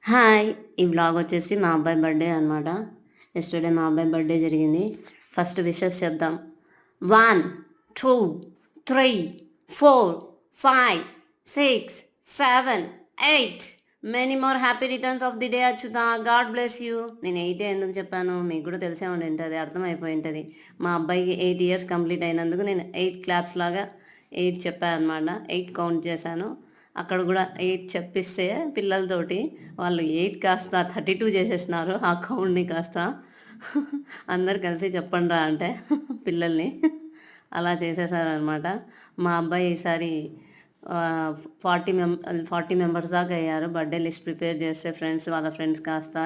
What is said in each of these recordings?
Hi! ఈ vlog వచ్చేసి మా అబ్బాయి బర్త్‌డే అనమాట. యెస్టర్‌డే మా అబ్బాయి బర్త్‌డే జరిగింది. ఫస్ట్ విషెస్ చెప్దాం. 1, 2, 3, 4, 5, 6, 7, 8 many more happy returns of the day Achyuta. God bless you. నేను 8 ఎందుకు చెప్పాను? మీకు కూడా తెలిసే ఉండింటది. అర్థమైపోయి ఉంటది. మా అబ్బాయికి 8 ఇయర్స్ కంప్లీట్ అయినందుకు నేను 8 క్లాప్స్ లాగా 8 చెప్పాను అనమాట. 8 కౌంట్ చేశాను. అక్కడ కూడా 8 చెప్పిస్తే పిల్లలతోటి వాళ్ళు 8 కాస్త 32 చేసేసినారు. ఆ కౌంట్‌ని కాస్త అందరూ కలిసి చెప్పండ్రా అంటే పిల్లల్ని అలా చేసేసారనమాట. మా అబ్బాయి ఈసారి 40 మెంబర్స్ దాకా అయ్యారు. బర్త్‌డే లిస్ట్ ప్రిపేర్ చేస్తే వాళ్ళ ఫ్రెండ్స్ కాస్త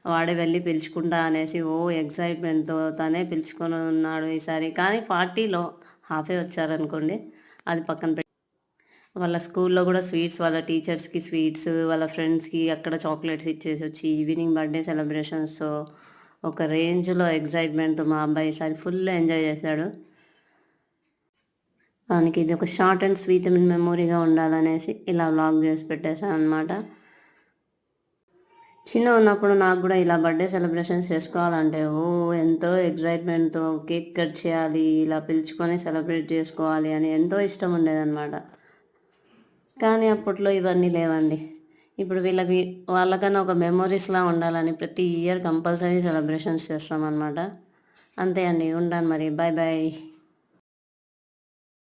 వాడే వెళ్ళి పిలుచుకుంటా అనేసి ఎక్సైట్‌మెంట్‌తో తనే పిలుచుకొని ఉన్నాడు ఈసారి. కానీ 40లో హాఫే వచ్చారనుకోండి. అది పక్కన వాళ్ళ స్కూల్లో కూడా స్వీట్స్ వాళ్ళ టీచర్స్‌కి స్వీట్స్, వాళ్ళ ఫ్రెండ్స్‌కి అక్కడ చాక్లెట్స్ ఇచ్చేసొచ్చి ఈవినింగ్ బర్త్‌డే సెలబ్రేషన్స్‌తో ఒక రేంజ్‌లో ఎక్సైట్‌మెంట్‌తో మా అబ్బాయి ఈసారి ఫుల్ ఎంజాయ్ చేశాడు. దానికి ఇది ఒక షార్ట్ అండ్ స్వీట్ మెమొరీగా ఉండాలనేసి ఇలా వ్లాగ్ చేసి పెట్టేసాననమాట. చిన్నగున్నప్పుడు నాకు కూడా ఇలా బర్త్‌డే సెలబ్రేషన్స్ చేసుకోవాలంటే ఎంతో ఎక్సైట్‌మెంట్‌తో కేక్ కట్ చేయాలి, ఇలా పిలుచుకొని సెలబ్రేట్ చేసుకోవాలి అని ఎంతో ఇష్టం ఉండేదనమాట. కానీ అప్పట్లో ఇవన్నీ లేవండి. ఇప్పుడు వాళ్ళకన్నా ఒక మెమోరీస్‌లా ఉండాలని ప్రతి ఇయర్ కంపల్సరీ సెలబ్రేషన్స్ చేస్తామనమాట. అంతే అండి. ఉంటాను మరి. Bye bye.